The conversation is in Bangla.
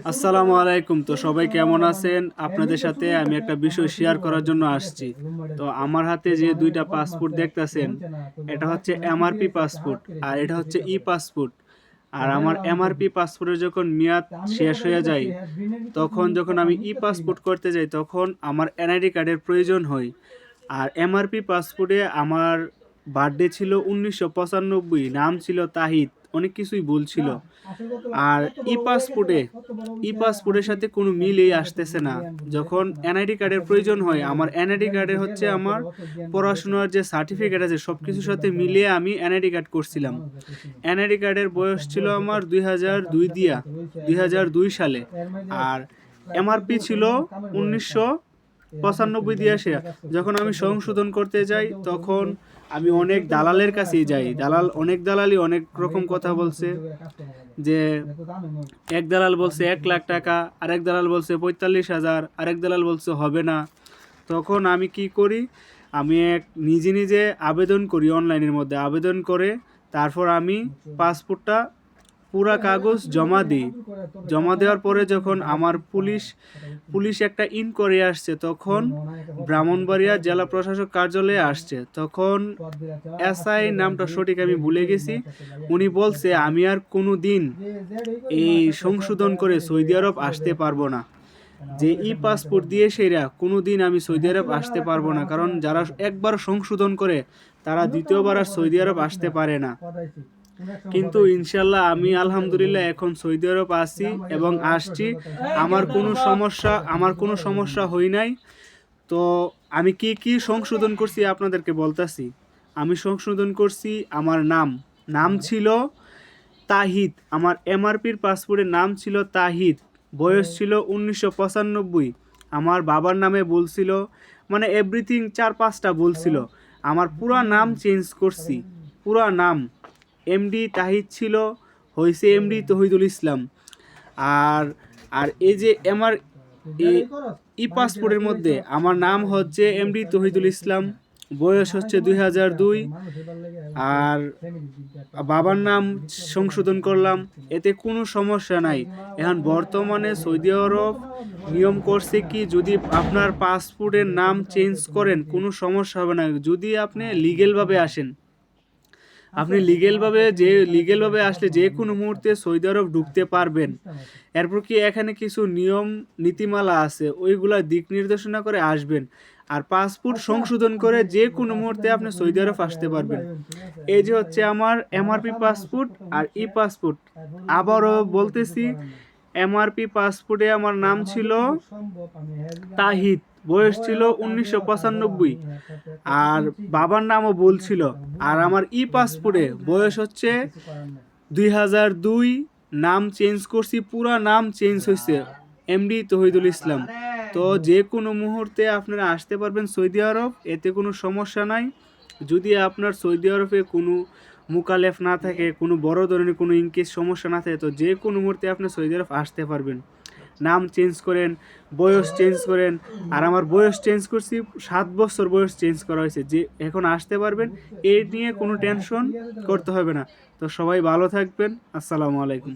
আসসালামু আলাইকুম। তো সবাই কেমন আছেন? আপনাদের সাথে আমি একটা বিষয় শেয়ার করার জন্য আসছি। তো আমার হাতে যে ২ টা পাসপোর্ট দেখতাছেন, এটা হচ্ছে এমআরপি পাসপোর্ট আর এটা হচ্ছে ই পাসপোর্ট। আর আমার এমআরপি পাসপোর্টের যখন মেয়াদ শেষ হয়ে যায়, তখন যখন আমি ই পাসপোর্ট করতে যাই, তখন আমার এনআইডি কার্ডের প্রয়োজন হয়। আর এমআরপি পাসপোর্টে আমার বার্থডে ছিল ১৯৯৫, নাম ছিল তাহিদ, অনেক কিছুই ভুল ছিল। আর ই পাসপোর্টের সাথে কোনো মিলই আসতেছে না। যখন এনআইডি কার্ডের প্রয়োজন হয়, আমার এনআইডি কার্ডে হচ্ছে আমার পড়াশোনার যে সার্টিফিকেট আছে সব কিছুর সাথে মিলিয়ে আমি এনআইডি কার্ড করছিলাম। এনআইডি কার্ডের বয়স ছিল আমার ২০০২ সালে। আর এমআরপি ছিল ১৯৯৫ দিয়ে আসে। যখন আমি সংশোধন করতে যাই, তখন আমি অনেক দালালের কাছেই যাই। অনেক দালালই অনেক রকম কথা বলছে, যে এক দালাল বলছে ১,০০,০০০ টাকা, আরেক দালাল বলছে ৪৫,০০০, আরেক দালাল বলছে হবে না। তখন আমি কি করি, আমি নিজে নিজে আবেদন করি, অনলাইনের মধ্যে আবেদন করে তারপর আমি পাসপোর্টটা পুরা কাগজ জমা দিই। জমা দেওয়ার পরে যখন আমার পুলিশ একটা ইনকোয়ারি আসছে, তখন ব্রাহ্মণবাড়িয়া জেলা প্রশাসক কার্যালয়ে আসছে, তখন এসআই নামটা সঠিক আমি ভুলে গেছি, উনি বলছে আমি আর কোনো দিন এই সংশোধন করে সৌদি আরব আসতে পারবো না। যে ই পাসপোর্ট দিয়ে সেরা কোনো দিন আমি সৌদি আরব আসতে পারবো না, কারণ যারা একবার সংশোধন করে তারা দ্বিতীয়বার আর সৌদি আরব আসতে পারে না। কিন্তু ইনশাল্লাহ আমি আলহামদুলিল্লাহ এখন সৌদি আরব আছি এবং আসছি। আমার কোনো সমস্যা হয় নাই। তো আমি কি সংশোধন করছি আপনাদেরকে বলতাছি। আমি সংশোধন করছি, আমার নাম ছিল তাহিদ। আমার এমআরপির পাসপোর্টের নাম ছিল তাহিদ। বয়স ছিল ১৯৯৫। আমার বাবার নামে বলছিল, মানে এভরিথিং ৪-৫টা বলছিল। আমার পুরা নাম চেঞ্জ করছি, পুরা নাম এমডি তাহিদ ছিল, হয়েছে এমডি তহিদুল ইসলাম। আর আর এই যে আমার ই পাসপোর্টের মধ্যে আমার নাম হচ্ছে এমডি তহিদুল ইসলাম, বয়স হচ্ছে ২০০২। আর বাবার নাম সংশোধন করলাম, এতে কোনো সমস্যা নাই। এখন বর্তমানে সৌদি আরব নিয়ম করছে কি, যদি আপনার পাসপোর্টের নাম চেঞ্জ করেন কোনো সমস্যা হবে না, যদি আপনি লিগেলভাবে আসেন। আপনি লিগেলভাবে আসলে যে কোনো মুহূর্তে সৌদি আরব ঢুকতে পারবেন। এরপর কি এখানে কিছু নিয়ম নীতিমালা আছে, ওইগুলা দিক নির্দেশনা করে আসবেন। আর পাসপোর্ট সংশোধন করে যে কোনো মুহূর্তে আপনি সৌদি আরব আসতে পারবেন। এই যে হচ্ছে আমার এমআরপি পাসপোর্ট আর ই পাসপোর্ট। আবারও বলতেছি, এমআরপি পাসপোর্টে আমার নাম ছিল তাহিদ, বয়স ছিল ১৯৯৫, আর বাবার নামও বলছিল। আর আমার ই পাসপোর্টে বয়স হচ্ছে ২০০২, নাম চেঞ্জ করছি, পুরা নাম চেঞ্জ হয়েছে, এমডি তহিদুল ইসলাম। তো যে কোনো মুহূর্তে আপনারা আসতে পারবেন সৌদি আরব, এতে কোনো সমস্যা নাই। যদি আপনার সৌদি আরবে কোনো মুকালেফ না থাকে, কোনো বড় ধরনের কোনো ইনকেস সমস্যা না থাকে, তো যে কোনো মুহূর্তে আপনি সৌদি আরব আসতে পারবেন। নাম চেঞ্জ করেন, বয়স চেঞ্জ করেন। আর আমার বয়স চেঞ্জ করছি, ৭ বছর বয়স চেঞ্জ করা হয়েছে, যে এখন আসতে পারবেন, এই নিয়ে কোনো টেনশন করতে হবে না। তো সবাই ভালো থাকবেন। আসসালামু আলাইকুম।